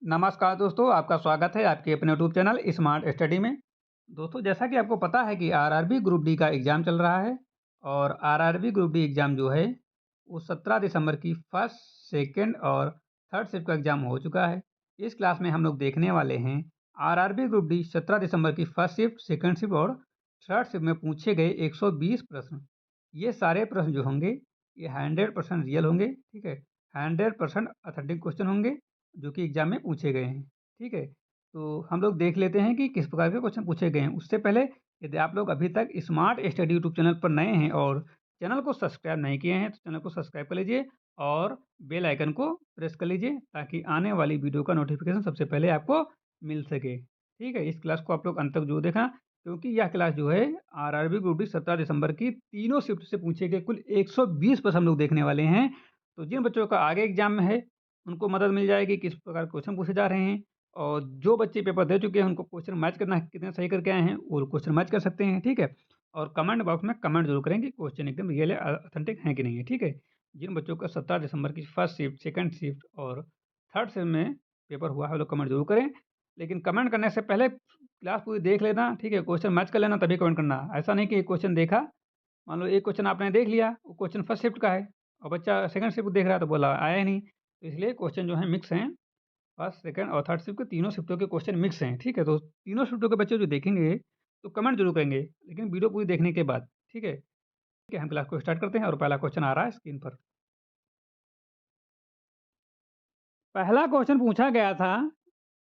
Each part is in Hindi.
नमस्कार दोस्तों, आपका स्वागत है आपके अपने यूट्यूब चैनल स्मार्ट स्टडी में। दोस्तों, जैसा कि आपको पता है कि आरआरबी ग्रुप डी का एग्ज़ाम चल रहा है और आरआरबी ग्रुप डी एग्ज़ाम जो है, वो 17 दिसंबर की फर्स्ट, सेकंड और थर्ड शिफ्ट का एग्ज़ाम हो चुका है। इस क्लास में हम लोग देखने वाले हैं आरआरबी ग्रुप डी 17 दिसंबर की फर्स्ट शिफ्ट, सेकंड शिफ्ट और थर्ड शिफ्ट में पूछे गए 120 प्रश्न। ये सारे प्रश्न जो होंगे, ये 100% रियल होंगे, ठीक है? 100% ऑथेंटिक क्वेश्चन होंगे, जो कि एग्ज़ाम में पूछे गए हैं, ठीक है? तो हम लोग देख लेते हैं कि किस प्रकार के क्वेश्चन पूछे गए हैं। उससे पहले यदि आप लोग अभी तक स्मार्ट स्टडी यूट्यूब चैनल पर नए हैं और चैनल को सब्सक्राइब नहीं किए हैं, तो चैनल को सब्सक्राइब कर लीजिए और बेल आइकन को प्रेस कर लीजिए ताकि आने वाली वीडियो का नोटिफिकेशन सबसे पहले आपको मिल सके, ठीक है? इस क्लास को आप लोग अंत तक ज़रूर देखना क्योंकि यह क्लास जो है आरआरबी ग्रुप डी 17 दिसंबर की तीनों शिफ्ट से पूछे गए कुल 120 प्रश्न हम लोग देखने वाले हैं। तो जिन बच्चों का आगे एग्ज़ाम में है उनको मदद मिल जाएगी किस प्रकार क्वेश्चन पूछे जा रहे हैं और जो बच्चे पेपर दे चुके हैं उनको क्वेश्चन मैच करना है, कितने सही करके आए हैं वो क्वेश्चन मैच कर सकते हैं, ठीक है? और कमेंट बॉक्स में कमेंट जरूर करें कि क्वेश्चन एकदम रियल है, ऑथेंटिक है कि नहीं है, ठीक है? जिन बच्चों का 17 दिसंबर की फर्स्ट शिफ्ट, सेकंड शिफ्ट और थर्ड शिफ्ट में पेपर हुआ है वो लोग कमेंट जरूर करें। लेकिन कमेंट करने से पहले क्लास पूरी देख लेना, ठीक है? क्वेश्चन मैच कर लेना तभी कमेंट करना। ऐसा नहीं कि एक क्वेश्चन देखा, मान लो एक क्वेश्चन आपने देख लिया, वो क्वेश्चन फर्स्ट शिफ्ट का है और बच्चा सेकंड शिफ्ट देख रहा है तो बोला आया ही नहीं। तो इसलिए क्वेश्चन जो है मिक्स हैं, फर्स्ट, सेकंड और थर्ड शिफ्ट के तीनों शिफ्टों के क्वेश्चन मिक्स हैं, ठीक है? तो तीनों शिफ्टों के बच्चे जो देखेंगे तो कमेंट जरूर करेंगे, लेकिन वीडियो पूरी देखने के बाद, ठीक है? ठीक है, हम क्लास को स्टार्ट करते हैं और पहला क्वेश्चन आ रहा है स्क्रीन पर। पहला क्वेश्चन पूछा गया था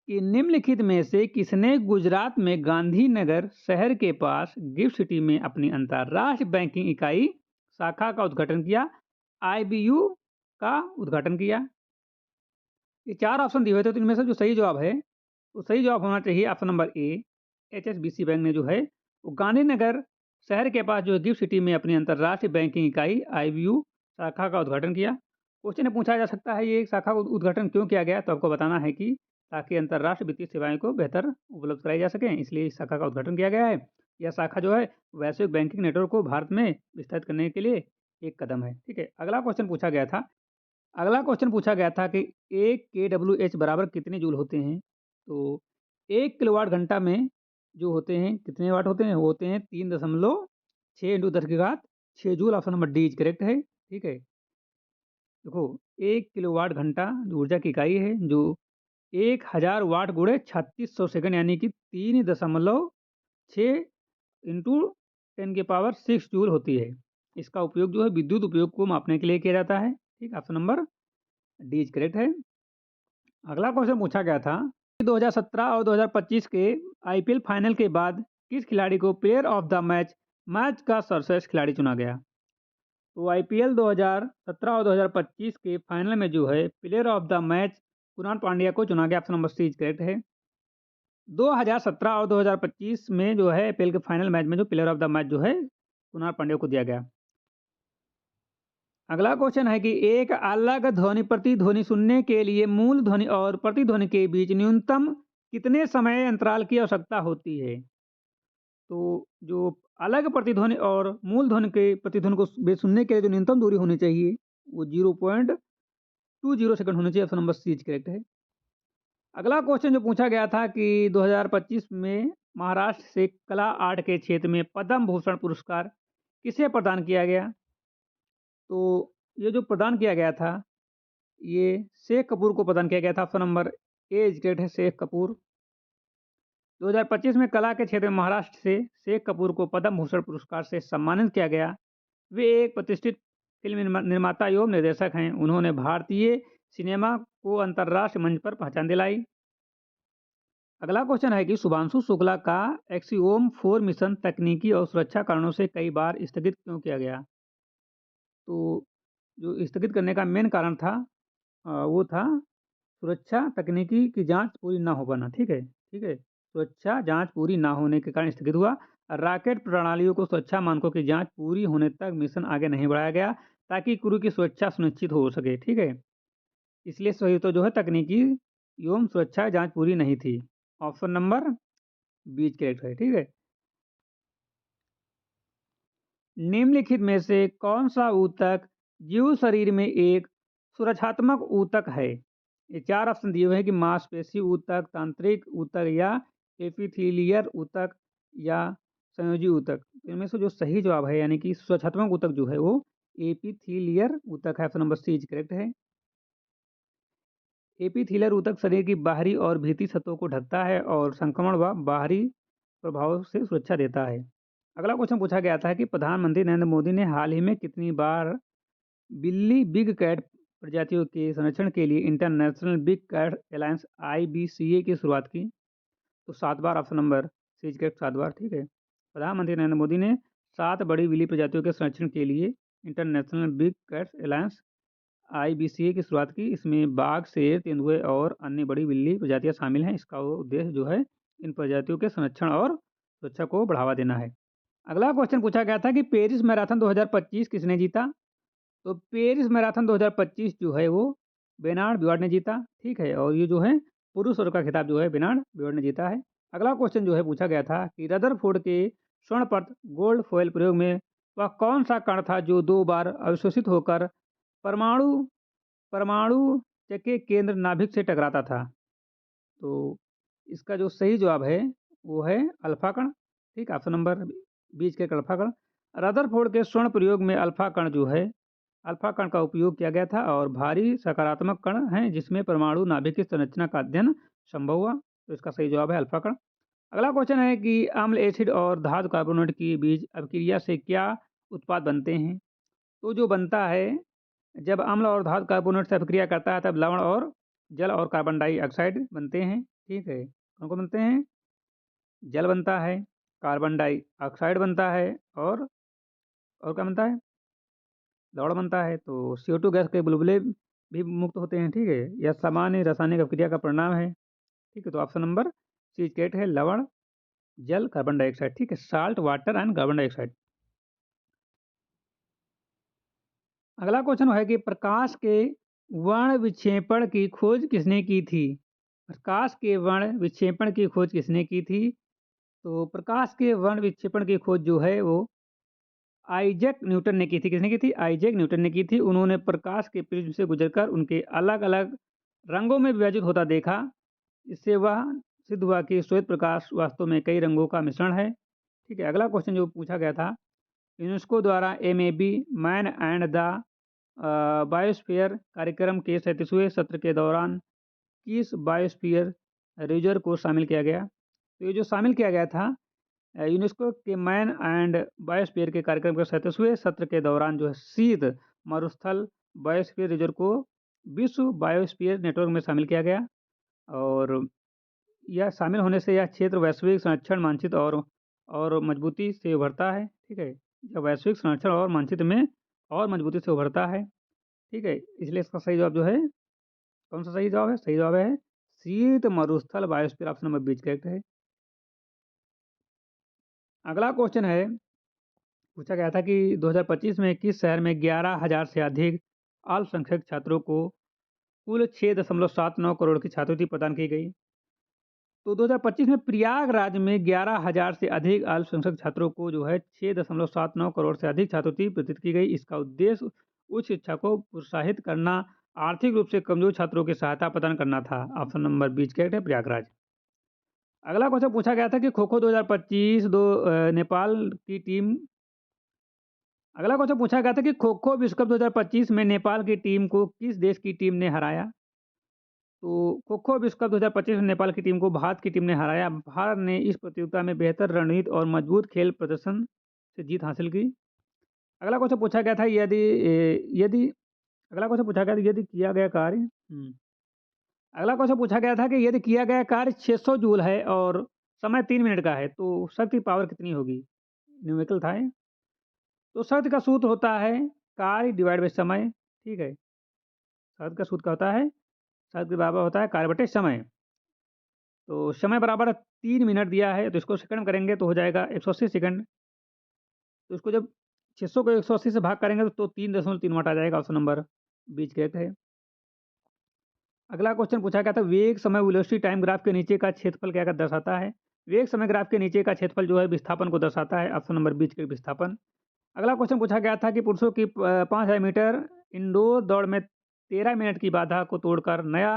कि निम्नलिखित में से किसने गुजरात में गांधीनगर शहर के पास गिफ्ट सिटी में अपनी अंतर्राष्ट्रीय बैंकिंग इकाई शाखा का उद्घाटन किया? आईबीयू का उद्घाटन किया। ये 4 ऑप्शन दिए हुए थे, तो इनमें से जो सही जवाब है, वो सही जवाब होना चाहिए option number A. HSBC bank ने जो है, वो गांधीनगर शहर के पास जो है गिफ्ट सिटी में अपनी अंतर्राष्ट्रीय बैंकिंग इकाई आईबीयू शाखा का उद्घाटन किया। क्वेश्चन में पूछा जा सकता है ये शाखा का उद्घाटन क्यों किया गया, तो आपको बताना है कि ताकि अंतर्राष्ट्रीय वित्तीय सेवाएं को बेहतर उपलब्ध कराई जा सकें, इसलिए इस शाखा का उद्घाटन किया गया है। यह शाखा जो है वैश्विक बैंकिंग नेटवर्क को भारत में विस्तारित करने के लिए एक कदम है, ठीक है? अगला क्वेश्चन पूछा गया था कि 1 केडब्ल्यूएच बराबर कितने जूल होते हैं? तो 1 किलोवाट घंटा में जो होते हैं कितने वाट होते हैं? वो होते हैं 3.6 × 10⁶ joule. Option number D is correct है, ठीक है? देखो, 1 किलोवाट घंटा जो ऊर्जा की इकाई है जो 1000 वाट गुणे 3600 सेकंड यानी कि 3.6 इंटू 10⁶ जूल होती है। इसका उपयोग जो है विद्युत उपयोग को मापने के लिए किया जाता है, ठीक? Option number D is correct है। अगला क्वेश्चन पूछा गया था कि 2017 और 2025 के आईपीएल फाइनल के बाद किस खिलाड़ी को प्लेयर ऑफ द मैच का सर्वश्रेष्ठ खिलाड़ी चुना गया? तो आईपीएल 2017 और 2025 के फाइनल में जो है player of the match Krunal Pandya को चुना गया। Option number C is correct है। 2017 और 2025 में जो है आईपीएल के फाइनल मैच में जो प्लेयर ऑफ द मैच जो है कुणाल पांड्या को दिया गया। अगला क्वेश्चन है कि एक अलग ध्वनि प्रतिध्वनि सुनने के लिए मूल ध्वनि और प्रतिध्वनि के बीच न्यूनतम कितने समय अंतराल की आवश्यकता होती है? तो जो अलग प्रतिध्वनि और मूल ध्वनि के प्रतिध्वनि को सुनने के लिए जो न्यूनतम दूरी होनी चाहिए वो 0.20 सेकंड होनी चाहिए। ऑप्शन नंबर सी करेक्ट है। अगला क्वेश्चन जो पूछा गया था कि 2025 में महाराष्ट्र से कला आर्ट के क्षेत्र में पद्म भूषण पुरस्कार किसे प्रदान किया गया? तो ये जो प्रदान किया गया था ये शेख कपूर को प्रदान किया गया था। Option number A is correct है, शेख कपूर। 2025 में कला के क्षेत्र में महाराष्ट्र से शेख कपूर को पद्म भूषण पुरस्कार से सम्मानित किया गया। वे एक प्रतिष्ठित फिल्म निर्माता एवं निर्देशक हैं। उन्होंने भारतीय सिनेमा को अंतर्राष्ट्रीय मंच पर पहचान दिलाई। अगला क्वेश्चन है कि शुभांशु शुक्ला का एक्सियोम 4 मिशन तकनीकी और सुरक्षा कारणों से कई बार स्थगित क्यों किया गया? तो जो स्थगित करने का मेन कारण था वो था सुरक्षा तकनीकी की जांच पूरी ना हो पाना, ठीक है? ठीक है, सुरक्षा जांच पूरी ना होने के कारण स्थगित हुआ। रॉकेट प्रणालियों को सुरक्षा मानकों की जांच पूरी होने तक मिशन आगे नहीं बढ़ाया गया ताकि क्रू की सुरक्षा सुनिश्चित हो सके, ठीक है? इसलिए सही तो जो है तकनीकी एवं सुरक्षा जांच पूरी नहीं थी। ऑप्शन नंबर बी करेक्ट है, ठीक है? निम्नलिखित में से कौन सा ऊतक जीव शरीर में एक सुरक्षात्मक ऊतक है? ये 4 ऑप्शन दिए हुए हैं कि मांसपेशी ऊतक, तांत्रिक ऊतक या एपिथेलियल ऊतक या संयोजी ऊतक। इनमें से जो सही जवाब है यानी कि स्वच्छात्मक ऊतक जो है वो एपिथेलियल ऊतक है। Option number C is correct है। एपिथेलियल ऊतक शरीर की बाहरी और भीतरी सतहों को ढकता है और संक्रमण व बाहरी प्रभाव से सुरक्षा देता है। अगला क्वेश्चन पूछा गया था कि प्रधानमंत्री नरेंद्र मोदी ने हाल ही में कितनी बार बिल्ली बिग कैट प्रजातियों के संरक्षण के लिए international big cat alliance IBCA की शुरुआत की? तो 7 बार। Option number C is correct, 7 बार। ठीक है। प्रधानमंत्री नरेंद्र मोदी ने 7 बड़ी बिल्ली प्रजातियों के संरक्षण के लिए international big cats alliance IBCA की शुरुआत की। इसमें बाघ, शेर, तेंदुए और अन्य बड़ी बिल्ली प्रजातियां शामिल हैं। इसका उद्देश्य जो है इन प्रजातियों के संरक्षण और सुरक्षा को बढ़ावा देना है। अगला क्वेश्चन पूछा गया था कि पेरिस मैराथन 2025 किसने जीता? तो पेरिस मैराथन 2025 जो है वो बेनार्ड बिवार्ड ने जीता। ठीक है। और ये जो है पुरुष वर्ग का खिताब जो है बेनार्ड बिवार्ड ने जीता है। अगला क्वेश्चन जो है पूछा गया था कि रदरफोर्ड के स्वर्ण पद गोल्ड फॉयल प्रयोग में वह कौन सा कण था जो 2 बार अवशोषित होकर परमाणु परमाणु के केंद्र नाभिक से टकराता था? तो इसका जो सही जवाब है वो है अल्फा कण। ठीक, ऑप्शन नंबर बीच के अल्फा कण। रदरफोर्ड के स्वर्ण प्रयोग में अल्फा कण जो है अल्फा कण का उपयोग किया गया था और भारी सकारात्मक कण हैं जिसमें परमाणु नाभिक की संरचना का अध्ययन संभव हुआ। तो इसका सही जवाब है अल्फा कण। अगला क्वेश्चन है कि अम्ल, एसिड और धातु कार्बोनेट की बीच अभिक्रिया से क्या उत्पाद बनते हैं? तो जो बनता है जब अम्ल और धातु कार्बोनेट से अभिक्रिया करता है तब लवण और जल और कार्बन डाइऑक्साइड बनते हैं। ठीक है। कौन कौन बनते हैं? जल बनता है, कार्बन डाइऑक्साइड बनता है और क्या बनता है? लवण बनता है। तो CO2 गैस के बुलबुले भी मुक्त होते हैं। ठीक है। यह सामान्य रासायनिक अभिक्रिया का परिणाम है। ठीक है। तो ऑप्शन नंबर सी करेक्ट है, लवण, जल, कार्बन डाइऑक्साइड। ठीक है। Salt, water and carbon dioxide. अगला क्वेश्चन है कि प्रकाश के वर्ण विक्षेपण की खोज किसने की थी? प्रकाश के वर्ण विक्षेपण की खोज किसने की थी? तो प्रकाश के वर्ण विक्षेपण की खोज जो है वो आइजैक न्यूटन ने की थी। किसने की थी? आइजैक न्यूटन ने की थी। उन्होंने प्रकाश के प्रिज्म से गुजरकर उनके अलग अलग रंगों में विभाजित होता देखा। इससे वह सिद्ध हुआ कि श्वेत प्रकाश वास्तव में कई रंगों का मिश्रण है। ठीक है। अगला क्वेश्चन जो पूछा गया था, यूनेस्को द्वारा MAB man and the biosphere कार्यक्रम के 37वें सत्र के दौरान किस बायोस्फीयर रिजर्व को शामिल किया गया? तो ये जो शामिल किया गया था यूनेस्को के मैन एंड बायोस्फीयर के कार्यक्रम के 37वें सत्र के दौरान जो है शीत मरुस्थल बायोस्फीयर रिजर्व को विश्व बायोस्फीयर नेटवर्क में शामिल किया गया। और यह शामिल होने से यह क्षेत्र वैश्विक संरक्षण मानचित्र और मजबूती से उभरता है। ठीक है। यह वैश्विक संरक्षण और मानचित्र में और मजबूती से उभरता है। ठीक है। इसलिए इसका सही जवाब जो है, कौन सा सही जवाब है? सही जवाब है शीत मरुस्थल बायोस्फीयर। ऑप्शन नंबर बीच करेक्ट है। अगला क्वेश्चन है, पूछा गया था कि 2025 में किस शहर में 11,000 से अधिक अल्पसंख्यक छात्रों को कुल 6.79 करोड़ की छात्रवृत्ति प्रदान की गई? तो 2025 में प्रयागराज में 11,000 से अधिक अल्पसंख्यक छात्रों को जो है 6.79 करोड़ से अधिक छात्रवृत्ति प्रदान की गई। इसका उद्देश्य उच्च शिक्षा को प्रोत्साहित करना, आर्थिक रूप से कमजोर छात्रों की सहायता प्रदान करना था। ऑप्शन नंबर बीच करेक्ट है, प्रयागराज। अगला क्वेश्चन पूछा गया था कि खो खो 2025 नेपाल की टीम अगला क्वेश्चन पूछा गया था कि खो खो विश्व कप 2025 में नेपाल की टीम को किस देश की टीम ने हराया? तो खो खो विश्व कप 2025 में नेपाल की टीम को भारत की टीम ने हराया। भारत ने इस प्रतियोगिता में बेहतर रणनीति और मजबूत खेल प्रदर्शन से जीत हासिल की। अगला क्वेश्चन पूछा गया था यदि अगला क्वेश्चन पूछा गया था यदि किया गया कार्य अगला क्वेश्चन पूछा गया था कि यदि किया गया कार्य 600 जूल है और समय 3 मिनट का है तो शक्ति पावर कितनी होगी? न्यूमेरिकल था ये। तो शक्ति का सूत्र होता है कार्य डिवाइड बाय समय। ठीक है। शक्ति का सूत्र क्या होता है? शक्ति बराबर होता है कार्य बटे समय। तो समय बराबर 3 मिनट दिया है तो इसको सेकंड में करेंगे तो हो जाएगा 180 सेकंड। तो इसको जब 600 को 180 से भाग करेंगे तो 3.3 मिनट आ जाएगा। ऑप्शन नंबर बीच करेक्ट है। अगला क्वेश्चन पूछा गया था वेग समय वेलोसिटी टाइम ग्राफ के नीचे का क्षेत्रफल क्या दर्शाता है? वेग समय ग्राफ के नीचे का क्षेत्रफल जो है विस्थापन को दर्शाता है। ऑप्शन नंबर बीच के विस्थापन। अगला क्वेश्चन पूछा गया था कि पुरुषों की 5,000 मीटर इंडोर दौड़ में 13 मिनट की बाधा को तोड़कर नया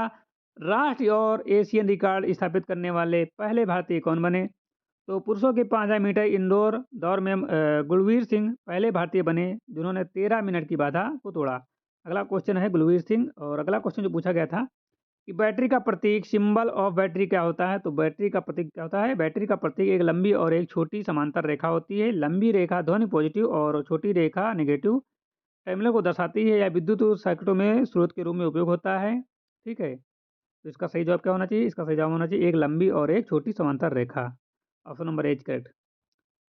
राष्ट्रीय और एशियन रिकॉर्ड स्थापित करने वाले पहले भारतीय कौन बने? तो पुरुषों के 5000 मीटर इंडोर दौड़ में गुरवीर सिंह पहले भारतीय बने जिन्होंने 13 मिनट की बाधा को तोड़ा। अगला क्वेश्चन है गुरवीर सिंह, और अगला क्वेश्चन जो पूछा गया था कि बैटरी का प्रतीक, सिंबल ऑफ बैटरी क्या होता है? तो बैटरी का प्रतीक क्या होता है? बैटरी का प्रतीक एक लंबी और एक छोटी समांतर रेखा होती है। लंबी रेखा ध्वनि पॉजिटिव और छोटी रेखा नेगेटिव टर्मिनल को दर्शाती है या विद्युत सर्किटों में स्रोत के रूप में उपयोग होता है। ठीक है, तो इसका सही जवाब क्या होना चाहिए? इसका सही जवाब होना चाहिए एक लंबी और एक छोटी समांतर रेखा। Option number is correct.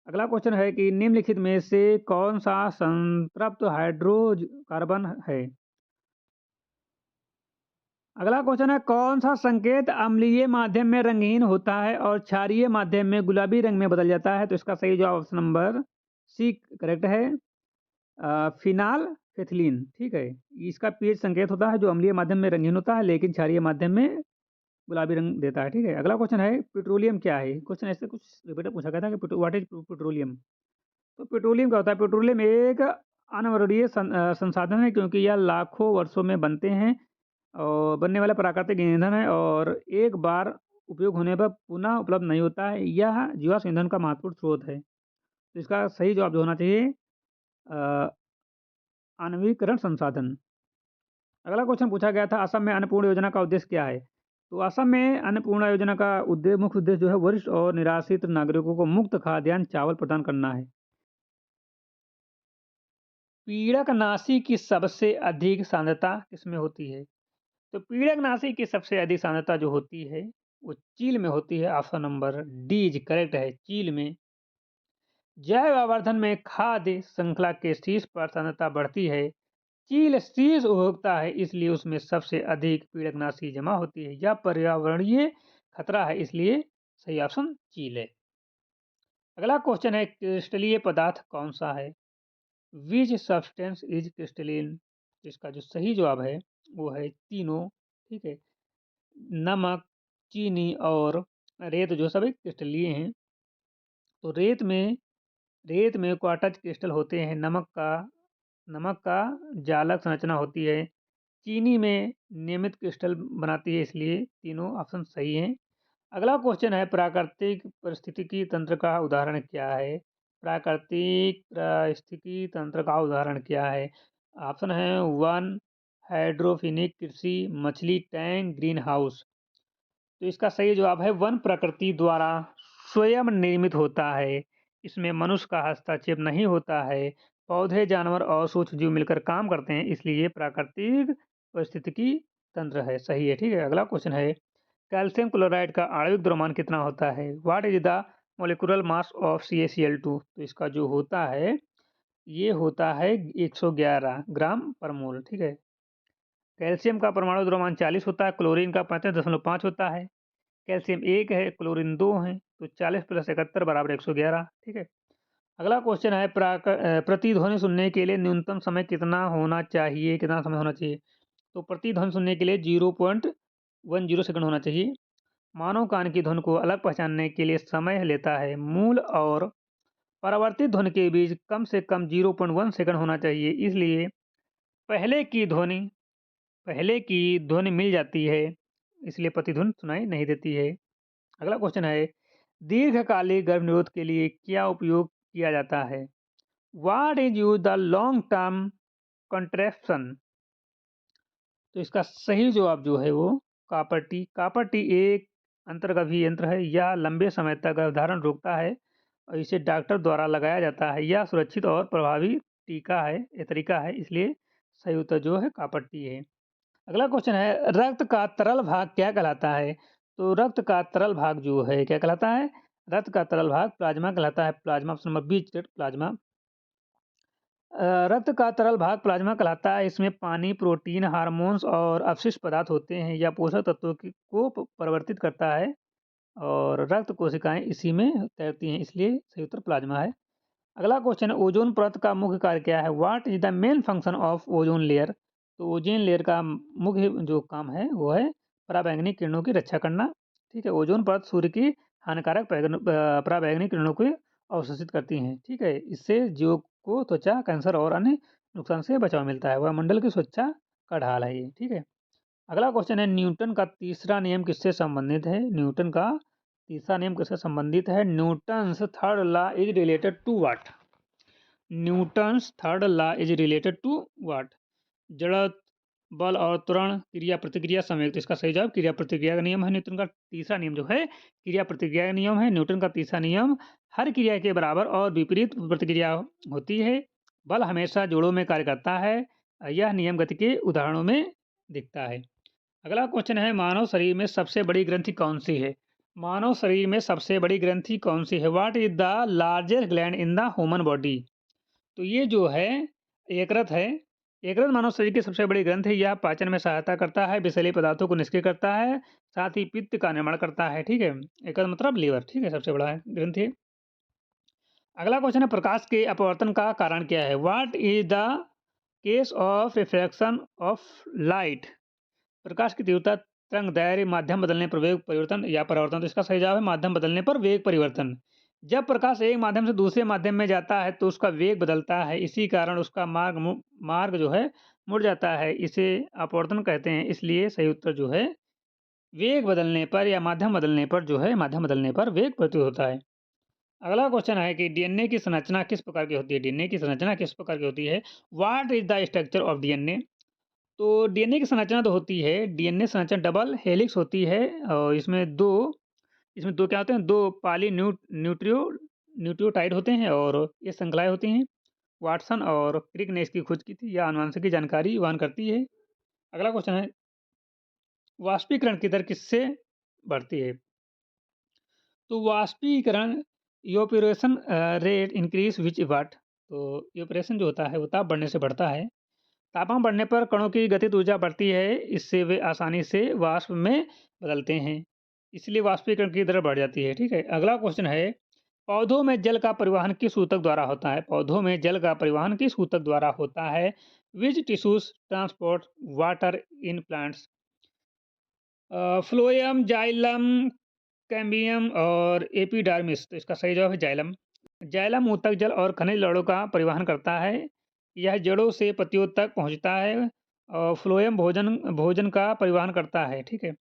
अगला क्वेश्चन है कि निम्नलिखित में से कौन सा संतृप्त हाइड्रोकार्बन है? अगला क्वेश्चन है कौन सा संकेत अम्लीय माध्यम में रंगहीन होता है और क्षारीय माध्यम में गुलाबी रंग में बदल जाता है? तो इसका सही जवाब ऑप्शन नंबर सी करेक्ट है, फिनाल फेथिलीन। ठीक है, इसका पीएच संकेत होता है जो अम्लीय माध्यम में रंगीन होता है लेकिन क्षारीय माध्यम में गुलाबी रंग देता है। ठीक है, अगला क्वेश्चन है पेट्रोलियम क्या है? क्वेश्चन ऐसे कुछ रिपीट पूछा गया था कि व्हाट इज पेट्रोलियम। तो पेट्रोलियम क्या होता है? पेट्रोलियम एक अनवरणीय संसाधन है क्योंकि यह लाखों वर्षों में बनते हैं और बनने वाला प्राकृतिक ईंधन है और एक बार उपयोग होने पर पुनः उपलब्ध नहीं होता है। यह जीवाश्म ईंधन का महत्वपूर्ण स्रोत है। तो इसका सही जवाब जो होना चाहिए आणविकरण संसाधन। अगला क्वेश्चन पूछा गया था असम में अन्नपूर्णा योजना का उद्देश्य क्या है? तो असम में अन्नपूर्णा योजना का मुख्य उद्देश्य जो है वरिष्ठ और निराश्रित नागरिकों को मुफ्त खाद्यान्न चावल प्रदान करना है। पीड़कनाशी की सबसे अधिक सांद्रता किसमें होती है? तो पीड़कनाशी की सबसे अधिक सांद्रता जो होती है वो चील में होती है। Option number D is correct है, चील में। जैव आवर्धन में खाद्य श्रृंखला के शीर्ष पर सांद्रता बढ़ती है। चील शीर्ष उपभोक्ता है इसलिए उसमें सबसे अधिक पीड़कनाशी जमा होती है। यह पर्यावरणीय खतरा है इसलिए सही ऑप्शन चील है। अगला क्वेश्चन है क्रिस्टलीय पदार्थ कौन सा है? Which substance is crystalline? इसका जो सही जवाब है वो है तीनों। ठीक है, नमक, चीनी और रेत जो सभी क्रिस्टलीय हैं। तो रेत में क्वार्टज क्रिस्टल होते हैं। नमक का जालक संरचना होती है। चीनी में नियमित क्रिस्टल बनाती है इसलिए तीनों ऑप्शन सही हैं। अगला क्वेश्चन है प्राकृतिक पारिस्थितिकी तंत्र का उदाहरण क्या है? प्राकृतिक पारिस्थितिकी तंत्र का उदाहरण क्या है? ऑप्शन है वन, हाइड्रोफिनिक कृषि, मछली टैंक, ग्रीन हाउस। तो इसका सही जवाब है वन प्रकृति द्वारा स्वयं निर्मित होता है। इसमें मनुष्य का हस्तक्षेप नहीं होता है। पौधे, जानवर और सूक्ष्म जीव मिलकर काम करते हैं इसलिए ये प्राकृतिक पारिस्थितिकी तंत्र है। सही है। ठीक है, अगला क्वेश्चन है कैल्शियम क्लोराइड का आणविक द्रव्यमान कितना होता है? What is the molecular mass of CaCl2? तो इसका जो होता है ये होता है 111 ग्राम पर मोल। ठीक है, कैल्शियम का परमाणु द्रव्यमान 40 होता है, क्लोरीन का 35.5 होता है। कैल्शियम 1 है, क्लोरीन 2 है, तो 40 + 71 = 111। ठीक है, अगला क्वेश्चन है प्रतिध्वनि सुनने के लिए न्यूनतम समय कितना होना चाहिए? कितना समय होना चाहिए? तो प्रतिध्वनि सुनने के लिए 0.10 सेकंड होना चाहिए। मानव कान की ध्वनि को अलग पहचानने के लिए समय लेता है। मूल और परावर्तित ध्वनि के बीच कम से कम 0.1 सेकंड होना चाहिए इसलिए पहले की ध्वनि पहले की ध्वनि मिल जाती है इसलिए प्रतिध्वनि सुनाई नहीं देती है। अगला क्वेश्चन है दीर्घकालिक गर्भ के लिए क्या उपयोग किया जाता है? What is use the long term contraception? तो इसका सही जवाब जो है वो कापर टी एक अंतर्गर्भी यंत्र है। यह लंबे समय तक गर्भधारण रोकता है और इसे डॉक्टर द्वारा लगाया जाता है। यह सुरक्षित और प्रभावी तरीका है इसलिए सही उत्तर जो है कापर टी है। अगला क्वेश्चन है रक्त का तरल भाग क्या कहलाता है? तो रक्त का तरल भाग जो है क्या कहलाता है? रक्त का तरल भाग प्लाज्मा कहलाता है। Plasma, option number B plasma. रक्त का तरल भाग प्लाज्मा कहलाता है। इसमें पानी, प्रोटीन, हार्मोन्स और अपशिष्ट पदार्थ होते हैं। यह पोषक तत्वों को परिवर्तित करता है और रक्त कोशिकाएं इसी में तैरती हैं इसलिए सही उत्तर प्लाज्मा है। अगला क्वेश्चन है ओजोन परत का मुख्य कार्य क्या है? What is the main function of ozone layer? तो ओजोन लेयर का मुख्य जो काम है वो है पराबैंगनी किरणों की रक्षा करना। ठीक है, ओजोन परत सूर्य की हानिकारक पराबैंगनी किरणों को अवशोषित करती हैं। ठीक है, इससे जीवों को त्वचा कैंसर और अन्य नुकसान से बचाव मिलता है। वह मंडल की सुरक्षा का ढाल है ये। ठीक है, अगला क्वेश्चन है, न्यूटन का तीसरा नियम किससे संबंधित है? न्यूटन का तीसरा नियम किससे संबंधित है? Newton's third law is related to what? Newton's third law is related to what? जड़, बल और त्वरण, क्रिया प्रतिक्रिया संवेग। तो इसका सही जवाब क्रिया प्रतिक्रिया का नियम है। न्यूटन का तीसरा नियम जो है क्रिया प्रतिक्रिया का नियम है। न्यूटन का तीसरा नियम, हर क्रिया के बराबर और विपरीत प्रतिक्रिया होती है। बल हमेशा जोड़ों में कार्य करता है। यह नियम गति के उदाहरणों में दिखता है। अगला क्वेश्चन है, मानव शरीर में सबसे बड़ी ग्रंथि कौन सी है? मानव शरीर में सबसे बड़ी ग्रंथि कौन सी है? What is the largest gland in the human body? तो ये जो है यकृत है। यकृत मानव शरीर की सबसे बड़ी ग्रंथि है। यह पाचन में सहायता करता है, विषैले पदार्थों को निष्क्रिय करता है, साथ ही पित्त का निर्माण करता है। ठीक है, यकृत मतलब लीवर। ठीक है, सबसे बड़ा है ग्रंथि। अगला क्वेश्चन है, प्रकाश के अपवर्तन का कारण क्या है? What is the case of refraction of light? प्रकाश की तीव्रता, तरंग दैर्घ्य, माध्यम बदलने पर वेग परिवर्तन या परावर्तन। तो इसका सही जवाब है माध्यम बदलने पर वेग परिवर्तन। जब प्रकाश एक माध्यम से दूसरे माध्यम में जाता है तो उसका वेग बदलता है, इसी कारण उसका मार्ग जो है मुड़ जाता है, इसे अपवर्तन कहते हैं। इसलिए सही उत्तर जो है वेग बदलने पर या माध्यम बदलने पर जो है माध्यम बदलने पर वेग प्रस्तुत होता है। अगला क्वेश्चन है कि डीएनए की संरचना किस प्रकार की होती है? डीएनए की संरचना किस प्रकार की होती है? What is the structure of DNA? तो डीएनए की संरचना तो होती है, डीएनए संरचना डबल हेलिक्स होती है। और इसमें दो क्या होते हैं? दो पॉली न्यूक्लियोटाइड होते हैं और ये श्रृंखलाएं होती हैं। वाटसन और क्रिक ने इसकी खोज की थी। यह आनुवंशिक की जानकारी वहन करती है। अगला क्वेश्चन है, वाष्पीकरण की दर किससे बढ़ती है? तो वाष्पीकरण, evaporation rate increase which what? तो इवेपोरेशन जो होता है वो ताप बढ़ने से बढ़ता है। तापमान बढ़ने पर कणों की गतिज ऊर्जा बढ़ती है, इससे वे आसानी से वाष्प में बदलते हैं, इसलिए वाष्पीकरण की दर बढ़ जाती है। ठीक है, अगला क्वेश्चन है, पौधों में जल का परिवहन किस ऊतक द्वारा होता है? पौधों में जल का परिवहन किस ऊतक द्वारा होता है? Which tissues transport water in plants? Phloem, xylem, cambium और एपिडर्मिस। तो इसका सही जवाब है जाइलम। जाइलम ऊतक जल और खनिज लवणों का परिवहन करता है। यह जड़ों से पत्तियों तक पहुंचता है। और फ्लोएम भोजन भोजन का परिवहन करता है। ठीक है,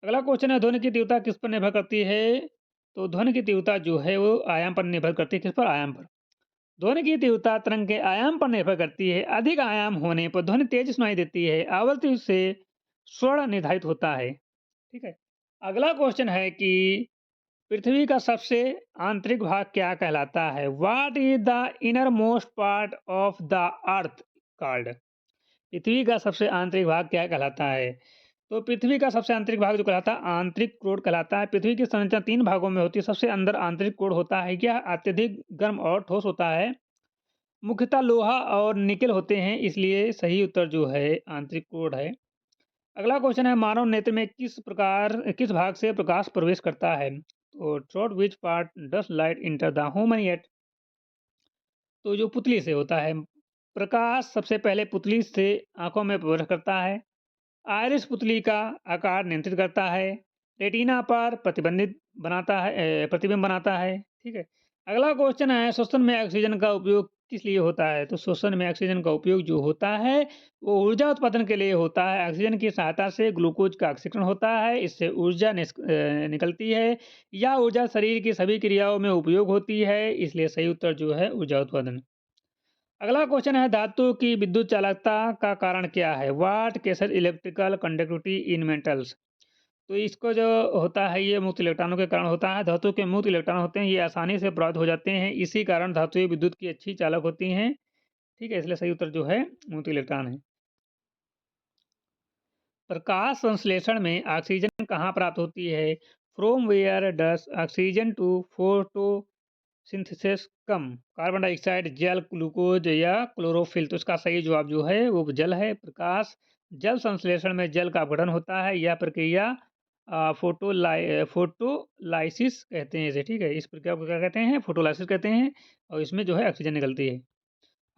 अगला क्वेश्चन है, ध्वनि की तीव्रता किस पर निर्भर करती है? तो ध्वनि की तीव्रता जो है वो आयाम पर निर्भर करती है। किस पर? आयाम पर। ध्वनि की तीव्रता तरंग के आयाम पर निर्भर करती है। अधिक आयाम होने पर ध्वनि तेज सुनाई देती है। आवृत्ति से स्वर निर्धारित होता है। ठीक है, अगला क्वेश्चन है कि पृथ्वी का सबसे आंतरिक भाग क्या कहलाता है? What is the innermost part of the earth called? पृथ्वी का सबसे आंतरिक भाग क्या कहलाता है? तो पृथ्वी का सबसे आंतरिक भाग जो कहलाता है आंतरिक कोर कहलाता है। पृथ्वी की संरचना 3 भागों में होती है। सबसे अंदर आंतरिक कोर होता है। यह अत्यधिक गर्म और ठोस होता है। मुख्यतः लोहा और निकेल होते हैं, इसलिए सही उत्तर जो है आंतरिक कोर है। अगला क्वेश्चन है, मानव नेत्र में किस भाग से प्रकाश प्रवेश करता है? तो throat which part does light enter the human ear? तो जो पुतली से होता है। प्रकाश सबसे पहले पुतली से आंखों में प्रवेश करता है। आयरिस पुतली का आकार नियंत्रित करता है। रेटिना पर प्रतिबिंब बनाता है। ठीक है, अगला क्वेश्चन है, श्वसन में ऑक्सीजन का उपयोग किस लिए होता है? तो श्वसन में ऑक्सीजन का उपयोग जो होता है वो ऊर्जा उत्पादन के लिए होता है। ऑक्सीजन की सहायता से ग्लूकोज का ऑक्सीकरण होता है, इससे ऊर्जा निकलती है। यह ऊर्जा शरीर की सभी क्रियाओं में उपयोग होती है, इसलिए सही उत्तर जो है ऊर्जा उत्पादन। अगला क्वेश्चन है, धातु की विद्युत चालकता का कारण क्या है? What cases electrical conductivity in metals? तो इसको जो होता है ये मुक्त इलेक्ट्रॉनों के कारण होता है। धातु के मुक्त इलेक्ट्रॉन होते हैं, ये आसानी से प्राप्त हो जाते हैं, इसी कारण धातुएं विद्युत की अच्छी चालक होती हैं। ठीक है, इसलिए सही उत्तर जो है मुक्त इलेक्ट्रॉन है। प्रकाश संश्लेषण में ऑक्सीजन कहाँ प्राप्त होती है? From where does oxygen to photosynthesis come? Carbon dioxide, जल, ग्लूकोज या क्लोरोफिल? तो इसका सही जवाब जो है वो जल है। प्रकाश जल संश्लेषण में जल का अपघटन होता है। यह प्रक्रिया फोटोलाइसिस कहते हैं इसे। ठीक है, इस प्रक्रिया को क्या कहते हैं? फोटोलाइसिस कहते हैं। और इसमें जो है ऑक्सीजन निकलती है।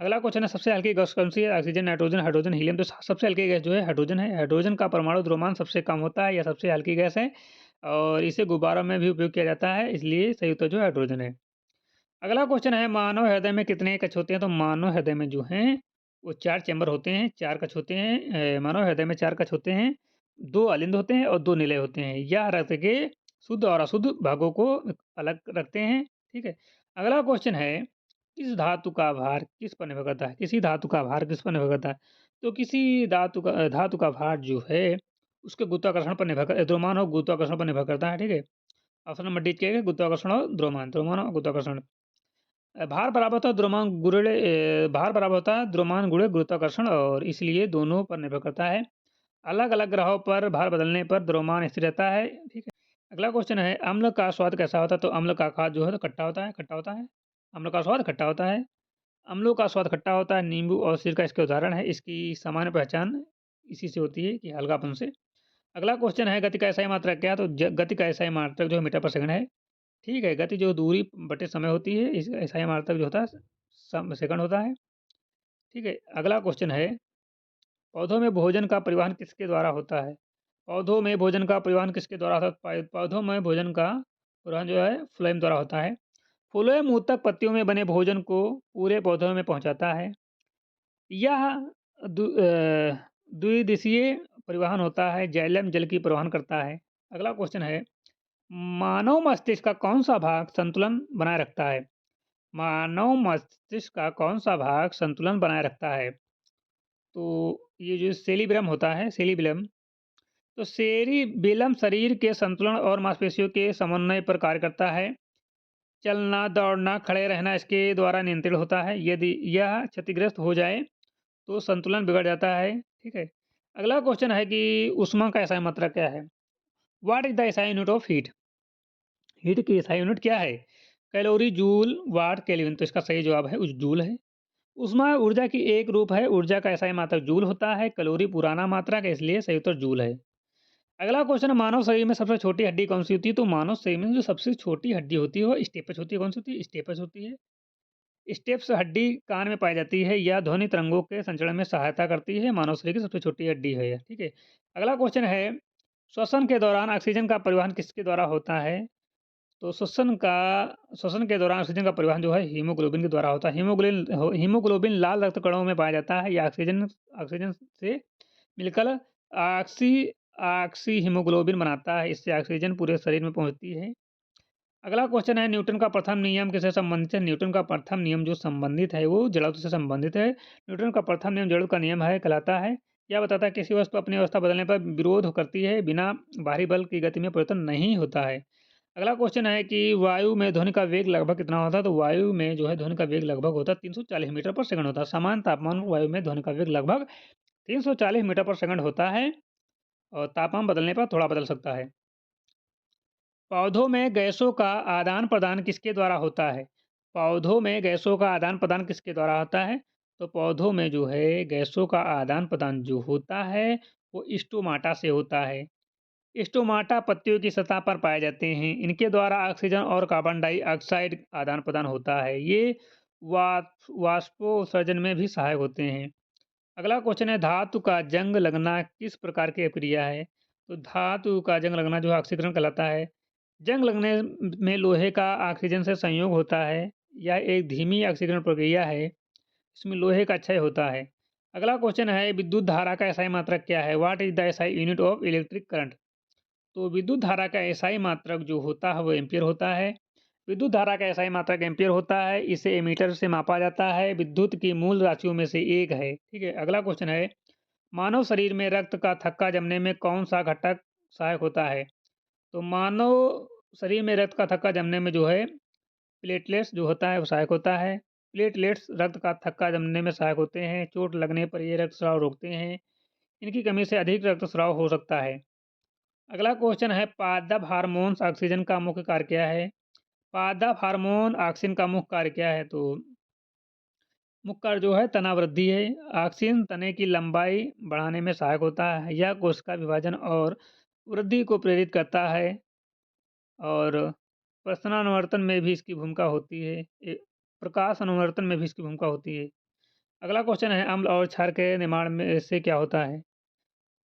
अगला क्वेश्चन है, सबसे हल्की गैस कौन सी है? Oxygen, nitrogen, hydrogen, helium. तो सबसे हल्की गैस जो है हाइड्रोजन है। हाइड्रोजन का परमाणु द्रव्यमान सबसे कम होता है, यह सबसे हल्की गैस है और इसे गुब्बारों में भी उपयोग किया जाता है, इसलिए सही उत्तर जो है हाइड्रोजन है। अगला क्वेश्चन है, मानव हृदय में कितने कक्ष होते हैं? तो मानव हृदय में जो हैं वो 4 चैम्बर होते हैं, 4 कक्ष होते हैं। मानव हृदय में 4 कक्ष होते हैं। 2 अलिंद होते हैं और 2 निलय होते हैं। यह रक्त के शुद्ध और अशुद्ध भागों को अलग रखते हैं, ठीक है। अगला क्वेश्चन है, किस धातु का भार किस पर निर्भर करता है? किसी धातु का भार किस पर निर्भर करता है? तो किसी धातु का भार जो है उसके गुरुत्वाकर्षण पर निर्भर द्रव्यमान और गुरुत्वाकर्षण पर निर्भर करता है, ठीक है। ऑप्शन नंबर डी क्या है? गुरुत्वाकर्षण और द्रव्यमान और गुरुत्वाकर्षण। भार बराबर होता है भार बराबर होता है द्रव्यमान गुणे गुरुत्वाकर्षण, और इसलिए दोनों पर निर्भर करता है। अलग-अलग ग्रहों पर भार बदलने पर द्रव्यमान स्थिर रहता है, ठीक है। अगला क्वेश्चन है, अम्ल का स्वाद कैसा होता है? तो अम्ल का स्वाद जो है तो खट्टा होता है। अम्ल का स्वाद खट्टा होता है। अम्लों का स्वाद खट्टा होता है, नींबू और सिरका इसके उदाहरण है। इसकी सामान्य पहचान इसी से होती है कि हल्कापन से। अगला क्वेश्चन है, गति का एसआई मात्रक क्या है? तो गति का एसआई मात्रक जो है मीटर पर सेकंड है, ठीक है। गति जो दूरी बटे समय होती है, इस एसआई मात्रक जो होता है सेकंड होता है, ठीक है। अगला क्वेश्चन है, पौधों में भोजन का परिवहन किसके द्वारा होता है? पौधों में भोजन का परिवहन किसके द्वारा होता है? पौधों में भोजन का परिवहन जो है फ्लोएम द्वारा होता है। फ्लोएम ऊतक पत्तियों में बने भोजन को पूरे पौधों में पहुंचाता है। यह द्विदिशीय परिवहन होता है। जैलम जल की परिवहन करता है। अगला क्वेश्चन है, मानव मस्तिष्क का कौन सा भाग संतुलन बनाए रखता है? मानव मस्तिष्क का कौन सा भाग संतुलन बनाए रखता है? तो ये जो सेरिब्रम होता है, सेरिब्रम, तो सेरिबेलम शरीर के संतुलन और मांसपेशियों के समन्वय पर कार्य करता है। चलना, दौड़ना, खड़े रहना इसके द्वारा नियंत्रित होता है। यदि यह क्षतिग्रस्त हो जाए तो संतुलन बिगड़ जाता है, ठीक है। अगला क्वेश्चन है कि ऊष्मा का एसआई मात्रा क्या है? What is the SI unit of heat? Heat की एसआई यूनिट क्या है? कैलोरी, जूल, वाट, केल्विन। तो इसका सही जवाब है जूल है। ऊष्मा ऊर्जा की एक रूप है। ऊर्जा का एसआई मात्रक जूल होता है। कैलोरी पुराना मात्रक है, इसलिए सही उत्तर जूल है। अगला क्वेश्चन है, मानव शरीर में सबसे छोटी हड्डी कौन सी होती है? तो मानव शरीर में जो सबसे छोटी हड्डी होती है वो स्टेपस होती है। कौन सी होती है? स्टेपस होती है। स्टेप्स हड्डी कान में पाई जाती है। यह ध्वनि तरंगों के संचरण में सहायता करती है। मानव शरीर की सबसे छोटी हड्डी है यह, ठीक है। अगला क्वेश्चन है, श्वसन के दौरान ऑक्सीजन का परिवहन किसके द्वारा होता है? तो श्वसन के दौरान ऑक्सीजन का परिवहन जो है हीमोग्लोबिन के द्वारा होता है। हीमोग्लोबिन लाल रक्त कणों में पाया जाता है। यह ऑक्सीजन ऑक्सीजन से मिलकर ऑक्सी ऑक्सी हीमोग्लोबिन बनाता है। इससे ऑक्सीजन पूरे शरीर में पहुंचती है। अगला क्वेश्चन है, न्यूटन का प्रथम नियम किससे संबंधित है? न्यूटन का प्रथम नियम जो संबंधित है वो जड़त्व से संबंधित है। न्यूटन का प्रथम नियम जड़त्व का नियम है कहलाता है। यह बताता है किसी वस्तु अपनी अवस्था बदलने पर विरोध करती है, बिना बाहरी बल की गति में परिवर्तन नहीं होता है। अगला क्वेश्चन है कि वायु में ध्वनि का वेग लगभग कितना होता है? तो वायु में जो है ध्वनि का वेग लगभग होता है 340 मीटर पर सेकंड होता है। सामान्य तापमान पर वायु में ध्वनि का वेग लगभग 340 मीटर पर सेकंड होता है, और तापमान बदलने पर थोड़ा बदल सकता है। पौधों में गैसों का आदान प्रदान किसके द्वारा होता है? पौधों में गैसों का आदान प्रदान किसके द्वारा होता है? तो पौधों में जो है गैसों का आदान प्रदान जो होता है वो स्टोमाटा से होता है। स्टोमाटा पत्तियों की सतह पर पाए जाते हैं। इनके द्वारा ऑक्सीजन और कार्बन डाइऑक्साइड आदान प्रदान होता है। ये वाष्पोत्सर्जन में भी सहायक होते हैं। अगला क्वेश्चन है, धातु का जंग लगना किस प्रकार की अभिक्रिया है? तो धातु का जंग लगना जो है ऑक्सीकरण कहलाता है। जंग लगने में लोहे का ऑक्सीजन से संयोग होता है। यह एक धीमी ऑक्सीकरण प्रक्रिया है। इसमें लोहे का क्षय होता है। अगला क्वेश्चन है, विद्युत धारा का एसआई मात्रक क्या है? What is the SI unit of electric current? तो विद्युत धारा का एसआई मात्रक जो होता है वो एम्पियर होता है। विद्युत धारा का एसआई मात्रक एम्पियर होता है। इसे एमीटर से मापा जाता है। विद्युत की मूल राशियों में से एक है, ठीक है। अगला क्वेश्चन है, मानव शरीर में रक्त का थक्का जमने में कौन सा घटक सहायक होता है? तो मानव शरीर में रक्त का थक्का जमने में जो है प्लेटलेट्स जो होता है वो सहायक होता है। प्लेटलेट्स रक्त का थक्का जमने में सहायक होते हैं। चोट लगने पर ये रक्त स्राव रोकते हैं। इनकी कमी से अधिक रक्त स्राव हो सकता है। अगला क्वेश्चन है, पादप हार्मोन्स ऑक्सीजन का मुख्य कार्य क्या है? पादप हार्मोन ऑक्सीजन का मुख्य कार्य क्या है? तो मुख्य कार्य जो है तना वृद्धि है। ऑक्सीजन तने की लंबाई बढ़ाने में सहायक होता है। यह कोशिका विभाजन और वृद्धि को प्रेरित करता है, और प्रसन्नानुवर्तन में भी इसकी भूमिका होती है। प्रकाश अनुवर्तन में भी इसकी भूमिका होती है। अगला क्वेश्चन है, अम्ल और क्षार के निर्माण में से क्या होता है?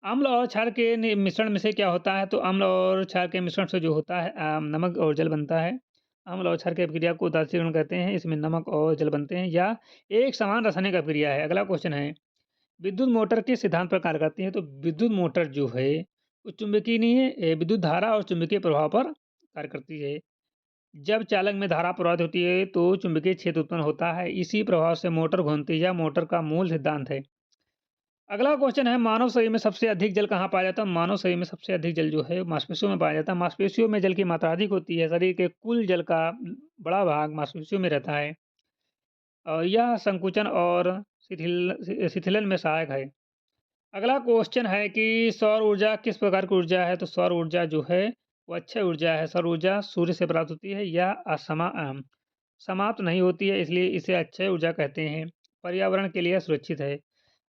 अम्ल और क्षार के मिश्रण में से क्या होता है? तो अम्ल और क्षार के मिश्रण से जो होता है नमक और जल बनता है। अम्ल और क्षार की अभिक्रिया को उदासीकरण कहते हैं। इसमें नमक और जल बनते हैं, या एक समान रासायनिक अभिक्रिया है। अगला क्वेश्चन है, विद्युत मोटर किस सिद्धांत पर कार्य करती है? तो विद्युत मोटर जो है चुंबकीय नहीं है, विद्युत धारा और चुंबकीय प्रभाव पर कार्य करती है। जब चालक में धारा प्रवाहित होती है तो चुंबकीय क्षेत्र उत्पन्न होता है। इसी प्रभाव से मोटर घूमती है। यह मोटर का मूल सिद्धांत है। अगला क्वेश्चन है, मानव शरीर में सबसे अधिक जल कहाँ पाया जाता है? मानव शरीर में सबसे अधिक जल जो है मांसपेशियों में पाया जाता है। मांसपेशियों में जल की मात्रा अधिक होती है। शरीर के कुल जल का बड़ा भाग मांसपेशियों में रहता है और यह संकुचन और शिथिलन में सहायक है। अगला क्वेश्चन है कि सौर ऊर्जा किस प्रकार की ऊर्जा है? तो सौर ऊर्जा जो है वो अक्षय ऊर्जा है। सौर ऊर्जा सूर्य से प्राप्त होती है। यह समाप्त नहीं होती है, इसलिए इसे अक्षय ऊर्जा कहते हैं। पर्यावरण के लिए सुरक्षित है।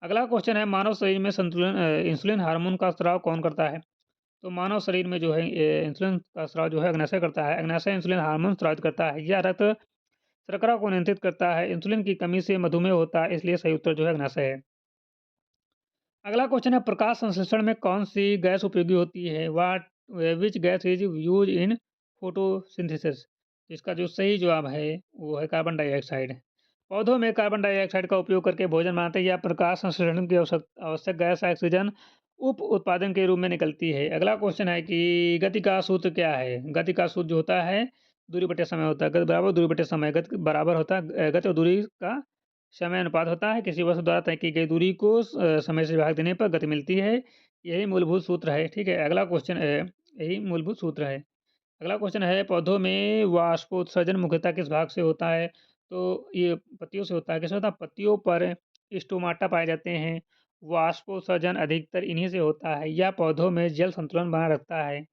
अगला क्वेश्चन है, मानव शरीर में इंसुलिन हार्मोन का स्राव कौन करता है? तो मानव शरीर में जो है इंसुलिन का स्राव जो है अग्नाशय करता है। अग्नाशय इंसुलिन हार्मोन स्रावित करता है। यह रक्त शर्करा को नियंत्रित करता है। इंसुलिन की कमी से मधुमेह होता है, इसलिए सही उत्तर जो है अग्नाशय है। अगला क्वेश्चन है, प्रकाश संश्लेषण में कौन सी गैस उपयोगी होती है? What which gas is use in photosynthesis? इसका जो सही जवाब है वो है कार्बन डाइऑक्साइड। पौधों में कार्बन डाइऑक्साइड का उपयोग करके भोजन बनाते हैं या प्रकाश संश्लेषण की आवश्यक गैस ऑक्सीजन उप उत्पादन के रूप में निकलती है। अगला क्वेश्चन है कि गति का सूत्र क्या है? गति का सूत्र जो होता है दूरी बटे समय होता है। गति बराबर दूरी बटे समय। गति बराबर होता है गति और दूरी का समय अनुपात होता है। किसी वस्तु द्वारा तय की गई दूरी को समय से भाग देने पर गति मिलती है। यही मूलभूत सूत्र है। ठीक है, अगला क्वेश्चन यही मूलभूत सूत्र है। अगला क्वेश्चन है, पौधों में वाष्पोत्सर्जन मुख्यतः किस भाग से होता है? तो ये पत्तियों से होता है। कैसे होता है? पत्तियों पर स्टोमाटा पाए जाते हैं। वाष्पोत्सर्जन अधिकतर इन्हीं से होता है। यह पौधों में जल संतुलन बनाए रखता है।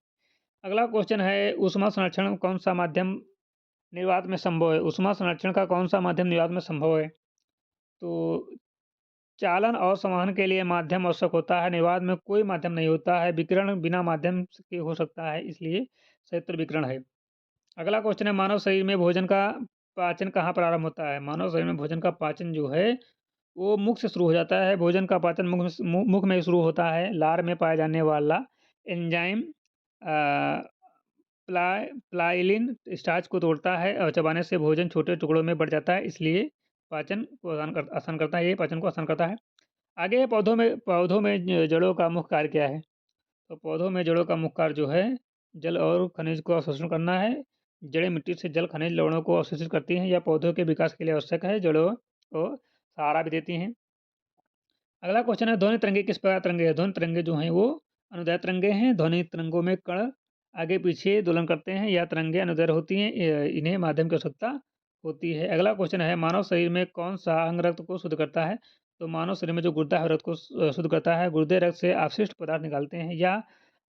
अगला क्वेश्चन है, ऊष्मा संरक्षण कौन सा माध्यम निर्वात में संभव है? ऊष्मा संरक्षण का कौन सा माध्यम निर्वात में संभव है? तो चालन और संवहन के लिए माध्यम आवश्यक होता है। निर्वात में कोई माध्यम नहीं होता है। विकिरण बिना माध्यम के हो सकता है, इसलिए सही उत्तर विकिरण है। अगला क्वेश्चन है, मानव शरीर में भोजन का पाचन कहाँ प्रारंभ होता है? मानव शरीर में भोजन का पाचन जो है वो मुख से शुरू हो जाता है। भोजन का पाचन मुख में शुरू होता है। लार में पाया जाने वाला एंजाइम प्लाइलिन स्टार्च को तोड़ता है और चबाने से भोजन छोटे टुकड़ों में बढ़ जाता है, इसलिए पाचन को आसान करता है। ये पाचन को आसान करता है। आगे पौधों में जड़ों का मुख्य कार्य क्या है? तो पौधों में जड़ों का मुख्य कार्य जो है जल और खनिज को अवशोषण करना है। जड़ें मिट्टी से जल खनिज लवणों को अवशोषित करती हैं। यह पौधों के विकास के लिए आवश्यक है। जड़ों को सहारा भी देती हैं। अगला क्वेश्चन है, ध्वनि तरंगे किस प्रकार तरंगे हैं? ध्वनि तरंगे जो हैं वो अनुदैर्घ्य तरंगे हैं। ध्वनि तरंगों में कण आगे पीछे दोलन करते हैं। यह तरंगे अनुदैर्घ्य होती हैं। इन्हें माध्यम की आवश्यकता होती है। अगला क्वेश्चन है, मानव शरीर में कौन सा अंग रक्त को शुद्ध करता है? तो मानव शरीर में जो गुर्दा है रक्त को शुद्ध करता है। गुर्दे रक्त से अपशिष्ट पदार्थ निकालते हैं या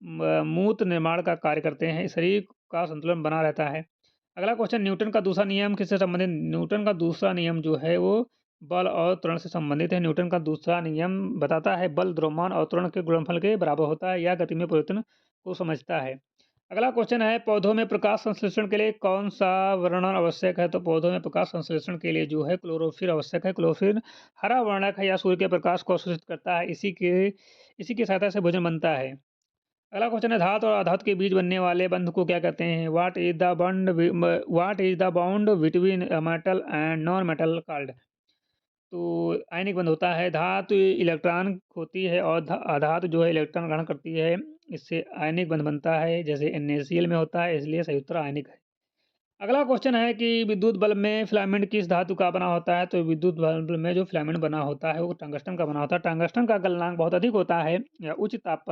मूत्र निर्माण का कार्य करते हैं। शरीर का संतुलन बना रहता है। अगला क्वेश्चन, न्यूटन का दूसरा नियम किससे संबंधित? न्यूटन का दूसरा नियम जो है वो बल और त्वरण से संबंधित है। न्यूटन का दूसरा नियम बताता है बल द्रव्यमान और त्वरण के गुणनफल के बराबर होता है। यह गति में परिवर्तन को समझता है। अगला क्वेश्चन है, पौधों में प्रकाश संश्लेषण के लिए कौन सा वर्णन आवश्यक है? तो पौधों में प्रकाश संश्लेषण के लिए जो है क्लोरोफिल आवश्यक है। क्लोरोफिल हरा वर्णक है या सूर्य के प्रकाश को अवशोषित करता है। इसी की सहायता से भोजन बनता है। अगला क्वेश्चन है, धातु और अधातु के बीच बनने वाले बंध को क्या कहते हैं? What is the bound between metal and non metal called? तो आयनिक बंध होता है। धातु इलेक्ट्रॉन खोती है और अधातु जो है इलेक्ट्रॉन ग्रहण करती है। इससे आयनिक बंध बनता है, जैसे NaCl में होता है, इसलिए सही उत्तर आयनिक है। अगला क्वेश्चन है कि विद्युत बल्ब में फिलामेंट किस धातु का बना होता है? तो विद्युत बल्ब में जो फिलामेंट बना होता है वो टंगस्टन का बना होता है। टंगस्टन का गलनांक बहुत अधिक होता है या उच्च ताप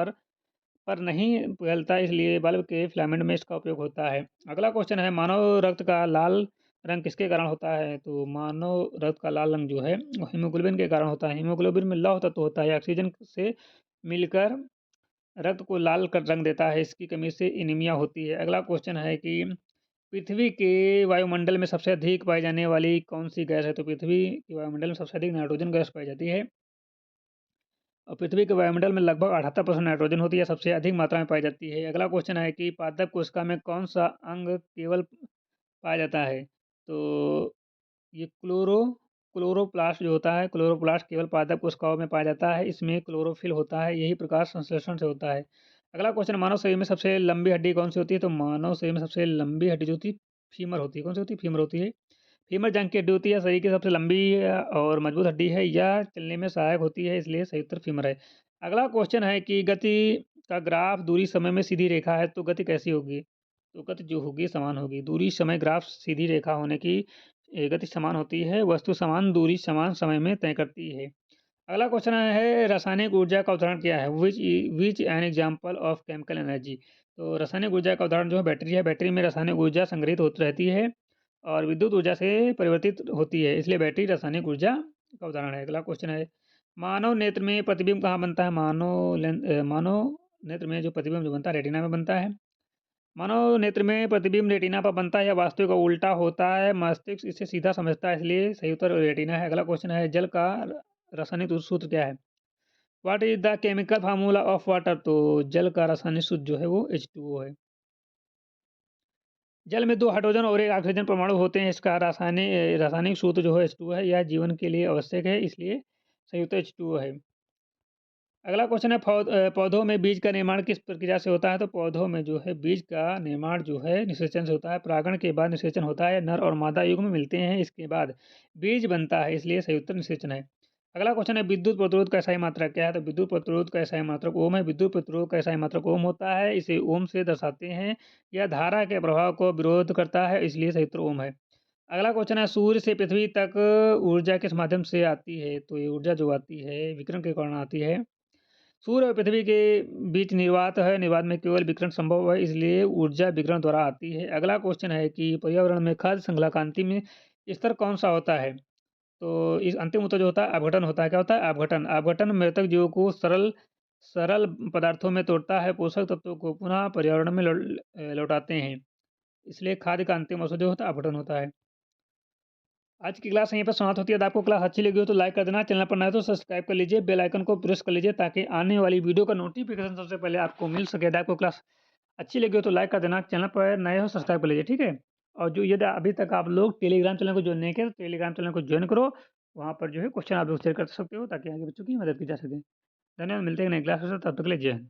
पर नहीं पिघलता, इसलिए बल्ब के फिलामेंट में इसका उपयोग होता है। अगला क्वेश्चन है, मानव रक्त का लाल रंग किसके कारण होता है? तो मानव रक्त का लाल रंग जो है वो हीमोग्लोबिन के कारण होता है। हीमोग्लोबिन में लौह तत्व होता है, ऑक्सीजन से मिलकर रक्त को लाल कर रंग देता है। इसकी कमी से एनीमिया होती है। अगला क्वेश्चन है कि पृथ्वी के वायुमंडल में सबसे अधिक पाई जाने वाली कौन सी गैस है? तो पृथ्वी के वायुमंडल में सबसे अधिक नाइट्रोजन गैस पाई जाती है और पृथ्वी के वायुमंडल में लगभग 78% नाइट्रोजन होती है, सबसे अधिक मात्रा में पाई जाती है। अगला क्वेश्चन है कि पादप कोशिका में कौन सा अंग केवल पाया जाता है? तो ये क्लोरोप्लास्ट जो होता है, क्लोरोप्लास्ट केवल पादप कोशिकाओं में पाया जाता है। इसमें क्लोरोफिल होता है, यही प्रकाश संश्लेषण से होता है। अगला क्वेश्चन, मानव शरीर में सबसे लंबी हड्डी कौन सी होती है? तो मानव शरीर में सबसे लंबी हड्डी जो होती है फीमर होती है। कौन सी होती है? फीमर होती है। फीमर जंग की हड्डी होती है, शरीर की सबसे लंबी और मजबूत हड्डी है। यह चलने में सहायक होती है, इसलिए सही उत्तर फीमर है। अगला क्वेश्चन है कि गति का ग्राफ दूरी समय में सीधी रेखा है तो गति कैसी होगी? तो गति जो होगी समान होगी। दूरी समय ग्राफ सीधी रेखा होने की गति समान होती है। वस्तु समान दूरी समान समय में तय करती है। अगला क्वेश्चन है रासायनिक ऊर्जा का उदाहरण क्या है? Which an example of chemical energy. तो रासायनिक ऊर्जा का उदाहरण जो है बैटरी है। बैटरी में रासायनिक ऊर्जा संग्रहित होती रहती है और विद्युत ऊर्जा से परिवर्तित होती है, इसलिए बैटरी रासायनिक ऊर्जा का उदाहरण है। अगला क्वेश्चन है मानव नेत्र में प्रतिबिंब कहाँ बनता है? मानव नेत्र में जो प्रतिबिंब जो बनता है रेटिना में बनता है। मानव नेत्र में प्रतिबिंब रेटिना पर बनता है या वास्तविक का उल्टा होता है? मस्तिष्क इसे सीधा समझता है, इसलिए सही उत्तर रेटिना है। अगला क्वेश्चन है जल का रासायनिक सूत्र क्या है? What is the chemical formula of water. तो जल का रासायनिक सूत्र जो है वो H2O है। जल में 2 हाइड्रोजन और 1 ऑक्सीजन परमाणु होते हैं। इसका रासायनिक सूत्र जो है H2O है। यह जीवन के लिए आवश्यक है, इसलिए सही उत्तर H2O है। अगला क्वेश्चन है पौधों में बीज का निर्माण किस प्रक्रिया से होता है? तो पौधों में जो है बीज का निर्माण जो है निषेचन से होता है। परागण के बाद निषेचन होता है। नर और मादा युग्म मिलते हैं, इसके बाद बीज बनता है, इसलिए सही उत्तर निषेचन है। अगला क्वेश्चन है विद्युत प्रतिरोध का SI मात्रक क्या है? तो विद्युत प्रतिरोध का SI मात्रक ओम है। विद्युत प्रतिरोध का SI मात्रक ओम होता है, इसे ओम से दर्शाते हैं। यह धारा के प्रभाव को विरोध करता है, इसलिए सही उत्तर ओम है। अगला क्वेश्चन है सूर्य से पृथ्वी तक ऊर्जा किस माध्यम से आती है? तो ये ऊर्जा जो आती है विकिरण के कारण आती है। सूर्य और पृथ्वी के बीच निर्वात है, निर्वात में केवल विकिरण संभव है, इसलिए ऊर्जा विकिरण द्वारा आती है। अगला क्वेश्चन है कि पर्यावरण में खाद्य श्रृंखला का अंतिम स्तर कौन सा होता है? तो इस अंतिम उत्तर जो होता है अपघटन होता है। क्या होता है? अपघटन। अपघटन मृतक जीवों को सरल सरल पदार्थों में तोड़ता है, पोषक तत्वों को पुनः पर्यावरण में लौटाते हैं, इसलिए खाद्य का अंतिम अवसर जो होता है अपघटन होता है। आज की क्लास यहीं पर समाप्त होती है। यदि आपको क्लास अच्छी लगी हो तो लाइक कर देना, चैनल पर नए हो तो सब्सक्राइब कर लीजिए, बेल आइकन को प्रेस कर लीजिए ताकि आने वाली वीडियो का नोटिफिकेशन सबसे पहले आपको मिल सके। यदि आपको क्लास अच्छी लगी हो तो लाइक कर देना, चैनल पर नए हो सब्सक्राइब कर लीजिए, ठीक है। और जो यदि अभी तक आप लोग टेलीग्राम चैनल को ज्वाइन नहीं किया तो टेलीग्राम चैनल को ज्वाइन करो। वहाँ पर जो है क्वेश्चन आप लोग शेयर कर सकते हो ताकि आगे बच्चों की मदद की जा सके। धन्यवाद, मिलते हैं नई क्लास में, तब तक के लिए जय हिंद।